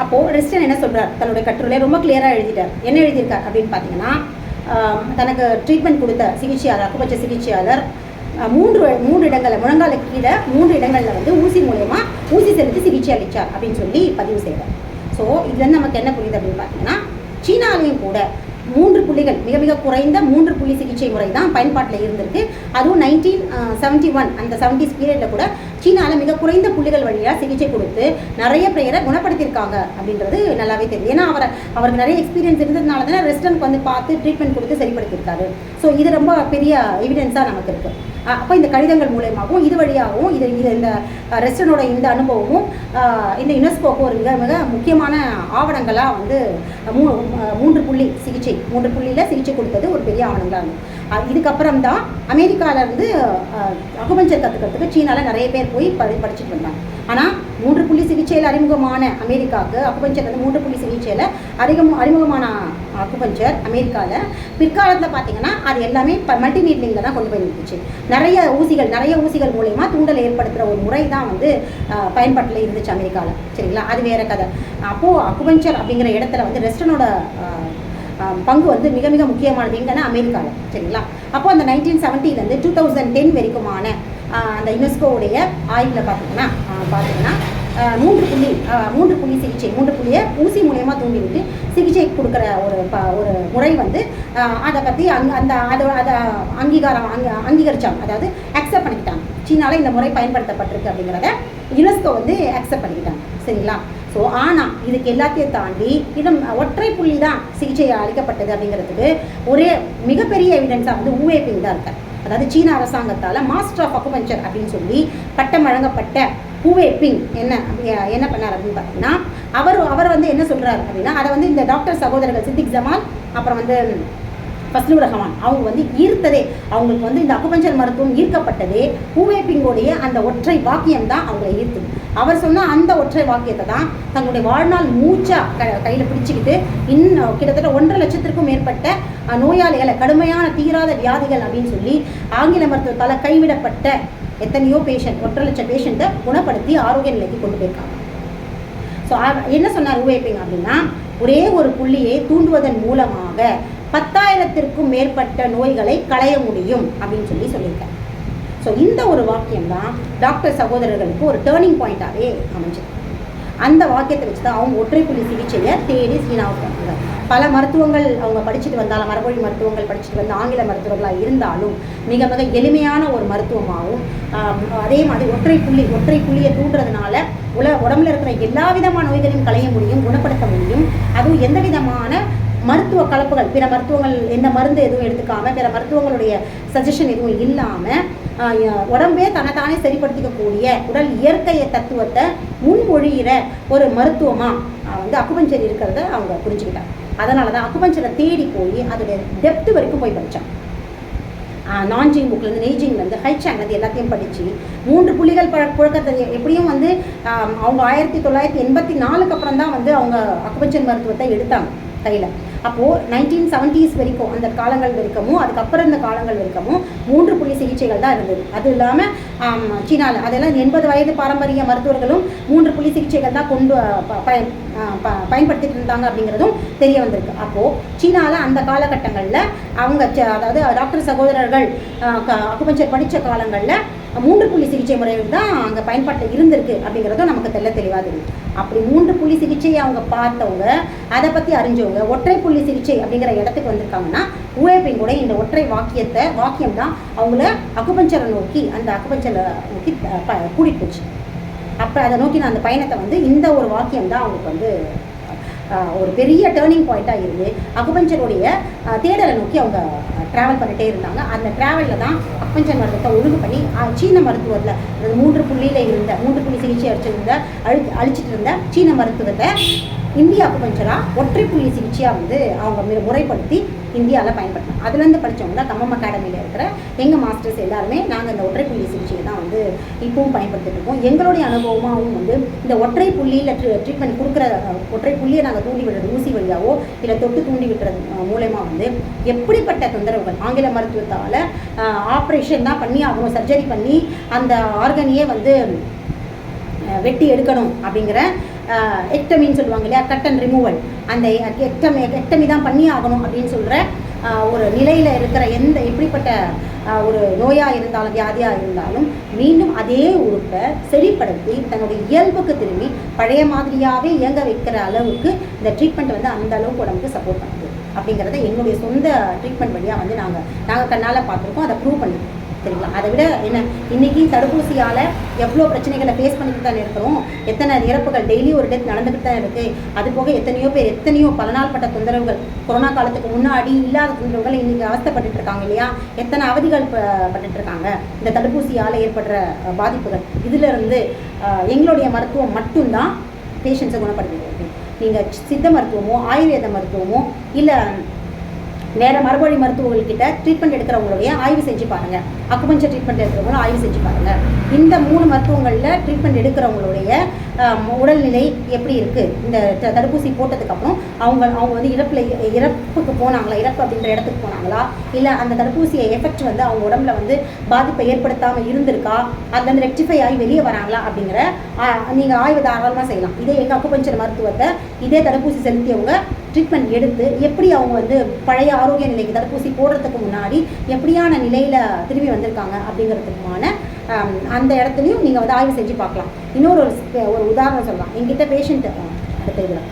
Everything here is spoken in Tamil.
அப்போது ரெஸ்டன் என்ன சொல்கிறார், தன்னுடைய கட்டுரையை ரொம்ப கிளியராக எழுதிட்டார். என்ன எழுதியிருக்கார் அப்படின்னு பார்த்தீங்கன்னா, தனக்கு ட்ரீட்மெண்ட் கொடுத்த சிகிச்சையாளர், அக்குபஞ்சர் சிகிச்சையாளர் மூன்று இடங்களில், முழங்காலுக்கு கீழே 3 இடங்களில் வந்து ஊசி மூலயமா ஊசி செலுத்தி சிகிச்சை அளித்தார் அப்படின்னு சொல்லி பதிவு செய்கிறார். ஸோ இதுலேருந்து நமக்கு என்ன புரியுது அப்படின்னு பார்த்தீங்கன்னா, சீனாலையும் கூட 3 புள்ளிகள், மிக மிக குறைந்த 3 புள்ளி சிகிச்சை முறை தான் பயன்பாட்டில் இருந்திருக்கு. அதுவும் 1971 அந்த 70s பீரியடில் கூட சீனாவில் மிக குறைந்த புள்ளிகள் வழியாக சிகிச்சை கொடுத்து நிறைய பேரை குணப்படுத்தியிருக்காங்க அப்படின்றது நல்லாவே தெரியும். ஏன்னா அவருக்கு நிறைய எக்ஸ்பீரியன்ஸ் இருந்ததுனால தானே ரெஸ்டன்ட்க்கு வந்து பார்த்து ட்ரீட்மெண்ட் கொடுத்து சரிப்படுத்தியிருக்காரு. ஸோ இது ரொம்ப பெரிய எவிடன்ஸாக நமக்கு இருக்குது. அப்போ இந்த கடிதங்கள் மூலயமாகவும் இது வழியாகவும் இது இந்த ரெஸ்டனோட இந்த அனுபவமும் இந்த யுனெஸ்கோக்கு ஒரு மிக மிக முக்கியமான ஆவணங்களாக வந்து 3 புள்ளி சிகிச்சை, 3 புள்ளியில் சிகிச்சை கொடுத்தது ஒரு பெரிய ஆவணங்களாக இருந்தது. இதுக்கப்புறம் தான் அமெரிக்காவிலேருந்து அக்குபஞ்சர் கற்றுக்கிறதுக்கு சீனாவில் நிறைய பேர் போய் படிச்சுட்டு வந்தாங்க. ஆனால் 3 புள்ளி சிகிச்சையில் அறிமுகமான அமெரிக்காவுக்கு, அக்குபஞ்சர் வந்து 3 புள்ளி சிகிச்சையில் அறிமுகமான அக்குபஞ்சர் அமெரிக்காவில் பிற்காலத்தில் பார்த்தீங்கன்னா அது எல்லாமே மல்டி நீட்லிங்கில் தான் கொண்டு போய் நிறுத்துச்சு. நிறைய ஊசிகள் மூலயமா தூண்டல் ஏற்படுத்துகிற ஒரு முறை தான் வந்து பயன்பாட்டில் இருந்துச்சு அமெரிக்காவில். சரிங்களா, அது வேறு கதை. அப்போது அக்குபஞ்சர் அப்படிங்கிற இடத்துல வந்து ரெஸ்டனோட பங்கு வந்து மிக மிக முக்கியமானது எங்கன்னா அமெரிக்காவில். சரிங்களா, அப்போது அந்த 1970 2010 வரைக்குமான அந்த யுனெஸ்கோவுடைய ஆய்வில் பார்த்தீங்கன்னா 3 புள்ளி சிகிச்சை, 3 புள்ளியை ஊசி மூலயமா தூண்டிவிட்டு சிகிச்சை கொடுக்குற ஒரு முறை வந்து அதை பற்றி அதை அங்கீகரிச்சாங்க. அதாவது அக்செப்ட் பண்ணிக்கிட்டாங்க. சீனாவில் இந்த முறை பயன்படுத்தப்பட்டிருக்கு அப்படிங்கிறத யுனெஸ்கோ வந்து அக்செப்ட் பண்ணிக்கிட்டாங்க. சரிங்களா, ஸோ ஆனால் இதுக்கு எல்லாத்தையும் தாண்டி ஒற்றை புள்ளி தான் சிகிச்சை அளிக்கப்பட்டது அப்படிங்கிறதுக்கு ஒரே மிகப்பெரிய எவிடன்ஸாக வந்து ஊவேபிங் தான் இருக்கார். அதாவது சீன அரசாங்கத்தால் மாஸ்டர் ஆஃப் அக்குபஞ்சர் அப்படின்னு சொல்லி பட்டம் வழங்கப்பட்ட ஊவேபிங் என்ன பண்ணார் அப்படின்னு பார்த்தீங்கன்னா, அவர் வந்து என்ன சொல்கிறார் அப்படின்னா, அதை வந்து இந்த டாக்டர் சகோதரர்கள் சித்திக் ஜமால் அப்புறம் வந்து ஃபஸ்லுர் ரஹ்மான் அவங்க வந்து ஈர்த்ததே, அவங்களுக்கு வந்து இந்த அக்குபஞ்சர் மருத்துவம் ஈர்க்கப்பட்டதே ஊவேபிங்கோடைய அந்த ஒற்றை வாக்கியம் தான் அவங்களை ஈர்த்தது. அவர் சொன்னால் அந்த ஒற்றை வாக்கியத்தை தான் தங்களுடைய வாழ்நாள் மூச்சாக கையில் பிடிச்சிக்கிட்டு கிட்டத்தட்ட 1.5 லட்சத்திற்கும் மேற்பட்ட நோயாளிகளை, கடுமையான தீராத வியாதிகள் அப்படின்னு சொல்லி ஆங்கில மருத்துவத்தால் கைவிடப்பட்ட எத்தனையோ பேஷண்ட், 1.5 லட்சம் பேஷண்ட்டை குணப்படுத்தி ஆரோக்கிய நிலைக்கு கொண்டு போயிருக்காங்க. ஸோ என்ன சொன்னார் ஊவேபிங் அப்படின்னா, ஒரே ஒரு புள்ளியை தூண்டுவதன் மூலமாக 10,000த்திற்கும் மேற்பட்ட நோய்களை களைய முடியும் அப்படின்னு சொல்லியிருக்காங்க. ஸோ இந்த ஒரு வாக்கியம் தான் டாக்டர் சகோதரர்களுக்கு ஒரு டேர்னிங் பாயிண்ட்டாகவே அமைஞ்சது. அந்த வாக்கியத்தை வச்சு தான் அவங்க ஒற்றை புள்ளி சிகிச்சையை தேடி சீனாவுக்கு வந்தாங்க. பல மருத்துவங்கள் அவங்க படிச்சுட்டு வந்தாலும், மரபொழி மருத்துவங்கள் படிச்சுட்டு வந்த ஆங்கில மருத்துவர்களாக இருந்தாலும் மிக மிக எளிமையான ஒரு மருத்துவமாகவும், அதே மாதிரி ஒற்றை புள்ளியை தூண்டுறதுனால உடம்புல இருக்கிற எல்லா விதமான நோய்களையும் களைய முடியும், குணப்படுத்த முடியும். அதுவும் எந்த விதமான மருத்துவ கலப்புகள், பிற மருத்துவங்கள் எந்த மருந்து எதுவும் எடுத்துக்காமல், பிற மருத்துவங்களுடைய சஜஷன் எதுவும் இல்லாமல் உடம்பே தன்னைத்தானே சரிப்படுத்திக்கக்கூடிய உடல் இயற்கைய தத்துவத்தை முன்மொழிகிற ஒரு மருத்துவமாக வந்து அக்குபஞ்சர் இருக்கிறத அவங்க புரிஞ்சுக்கிட்டாங்க. அதனால தான் அக்குபஞ்சரை தேடி போய் அதோடைய டெப்த் வரைக்கும் போய் படித்தாங்க. நான்ஜிங் புக்லேருந்து, நெய்ஜிங்லேருந்து, ஹைச்சாங்லேருந்து எல்லாத்தையும் படித்து 3 புள்ளிகள் புழக்கத்தை எப்படியும் வந்து அவங்க 1984 அப்புறம் தான் வந்து அவங்க அக்குபஞ்சர் மருத்துவத்தை எடுத்தாங்க கையில். அப்போது 1970s வரைக்கும் அந்த காலங்கள் வரைக்கும், அதுக்கப்புறம் இந்த காலங்கள் வரைக்கும் 3 புள்ளி சிகிச்சைகள் தான் இருந்தது. அது இல்லாமல் சீனாவில் அதெல்லாம் 80 வயது பாரம்பரிய மருத்துவர்களும் 3 புள்ளி சிகிச்சைகள் தான் பயன்படுத்திட்டு இருந்தாங்க அப்படிங்கிறதும் தெரிய வந்திருக்கு. அப்போது சீனாவில் அந்த காலகட்டங்களில் அவங்க அதாவது டாக்டர் சகோதரர்கள் அக்குபஞ்சர் படித்த காலங்களில் 3 புள்ளி சிகிச்சை முறைகள் தான் அங்கே பயன்பாட்டில் இருந்திருக்கு அப்படிங்கிறதும் நமக்கு தெளிவாக தெரியும். அப்படி 3 புள்ளி சிகிச்சையை அவங்க பார்த்தவங்க, அதை பற்றி அறிஞ்சவங்க ஒற்றை புள்ளி சிகிச்சை அப்படிங்கிற இடத்துக்கு வந்திருக்காங்கன்னா ஊவேபிங் கூட இந்த ஒற்றை வாக்கியம் தான் அவங்கள அக்குபஞ்சரை நோக்கி கூட்டிகிட்டு போச்சு. அப்போ அதை நோக்கின அந்த பயணத்தை வந்து இந்த ஒரு வாக்கியம் தான் அவங்களுக்கு வந்து ஒரு பெரிய டேர்னிங் பாயிண்ட்டாக இருந்து அக்குபஞ்சருடைய தேடலை நோக்கி அவங்க ட்ராவல் பண்ணிகிட்டே இருந்தாங்க. அந்த ட்ராவலில் தான் அக்குபஞ்சர் மருத்துவத்தை ஒழுங்கு பண்ணி சீன மருத்துவத்தில் 3 புள்ளி சிகிச்சை அழிச்சிட்டு இருந்த சீன மருத்துவத்தை இந்திய அக்குபஞ்சராக ஒற்றை புள்ளி சிகிச்சையாக வந்து அவங்க முறைப்படுத்தி இந்தியாவில் பயன்படுத்தணும். அதுலேருந்து படித்தவங்க தான் கம்மம் அகாடமியில் இருக்கிற எங்கள் மாஸ்டர்ஸ் எல்லாருமே நாங்கள் இந்த ஒற்றை புள்ளி சிகிச்சையை தான் வந்து இப்பவும் பயன்படுத்திட்டு இருக்கோம். எங்களுடைய அனுபவமாகவும் வந்து இந்த ஒற்றை புள்ளியில் ட்ரீட்மெண்ட் கொடுக்குற ஒற்றை புள்ளியை நாங்கள் தூண்டி விடுறது ஊசி வழியாவோ இல்லை தொட்டு தூண்டி விட்டுறது மூலயமா வந்து எப்படிப்பட்ட தொந்தரவுகள், ஆங்கில மருத்துவத்தால் ஆப்ரேஷன் தான் பண்ணி ஆகணும், சர்ஜரி பண்ணி அந்த ஆர்கனையே வந்து வெட்டி எடுக்கணும் அப்படிங்கிற எக்டமின்னு சொல்லுவாங்க இல்லையா, கட் அண்ட் ரிமூவல், அந்த எக்டமி தான் பண்ணி ஆகணும் அப்படின்னு சொல்கிற ஒரு நிலையில் இருக்கிற எப்படிப்பட்ட ஒரு நோயாக இருந்தாலும் வியாதியாக இருந்தாலும் மீண்டும் அதே உறுப்பை சரிப்படுத்தி தன்னுடைய இயல்புக்கு திரும்பி பழைய மாதிரியாகவே இயங்க வைக்கிற அளவுக்கு இந்த ட்ரீட்மெண்ட் வந்து அந்த அளவுக்கு உடம்புக்கு சப்போர்ட் பண்ணுது அப்படிங்கிறத எங்களுடைய சொந்த ட்ரீட்மெண்ட் வழியாக வந்து நாங்கள் கண்ணால் பார்த்துருக்கோம், அதை ப்ரூவ் பண்ணிருக்கோம். சரிங்களா? அதை விட என்ன, இன்றைக்கி தடுப்பூசியால் எவ்வளோ பிரச்சனைகளை ஃபேஸ் பண்ணிட்டு தான் இருக்கிறோம், எத்தனை இறப்புகள் டெய்லி ஒரு டெத் நடந்துக்கிட்டு தான் இருக்குது. அது போக எத்தனையோ பேர் பல நாள் பட்ட தொந்தரவுகள், கொரோனா காலத்துக்கு முன்னாடி இல்லாத தொந்தரவுகள் இன்றைக்கி அவஸ்தைப்பட்டு இருக்காங்க இல்லையா, எத்தனை அவதிகள் பட்டுட்டு இருக்காங்க இந்த தடுப்பூசியால் ஏற்படுற பாதிப்புகள். இதிலிருந்து எங்களுடைய மருத்துவம் மட்டும்தான் பேஷண்ட்ஸை குணப்படுத்துகிறது. நீங்கள் சித்த மருத்துவமோ ஆயுர்வேத மருத்துவமோ இல்லை வேறு மரபொழி மருத்துவர்கள்கிட்ட ட்ரீட்மெண்ட் எடுக்கிறவங்களுடைய ஆய்வு செஞ்சு பாருங்கள், அக்குபஞ்சர் ட்ரீட்மெண்ட் எடுக்கிறவங்களும் ஆய்வு செஞ்சு பாருங்கள். இந்த 3 மருத்துவங்களில் ட்ரீட்மெண்ட் எடுக்கிறவங்களுடைய உடல்நிலை எப்படி இருக்குது, இந்த தடுப்பூசி போட்டதுக்கப்புறம் அவங்க வந்து இறப்புக்கு போனாங்களா, இறப்பு அப்படின்ற இடத்துக்கு போனாங்களா, இல்லை அந்த தடுப்பூசியை எஃபெக்ட் வந்து அவங்க உடம்புல வந்து பாதிப்பை ஏற்படுத்தாமல் இருந்திருக்கா, அதுலேருந்து ரெக்டிஃபை ஆகி வெளியே வராங்களா அப்படிங்கிற நீங்கள் ஆய்வு தாராளமாக செய்யலாம். இதே எங்கள் அக்குபஞ்சர் மருத்துவத்தை இதே தடுப்பூசி செலுத்தியவங்க ட்ரீட்மெண்ட் எடுத்து எப்படி அவங்க வந்து பழைய ஆரோக்கிய நிலைக்கு தடுப்பூசி போடுறதுக்கு முன்னாடி எப்படியான நிலையில் திரும்பி வந்திருக்காங்க அப்படிங்கிறதுக்குமான அந்த இடத்துலையும் நீங்கள் வந்து ஆய்வு செஞ்சு பார்க்கலாம். இன்னொரு உதாரணம் சொல்லலாம். எங்கிட்ட பேஷண்ட் அடுத்த இதில்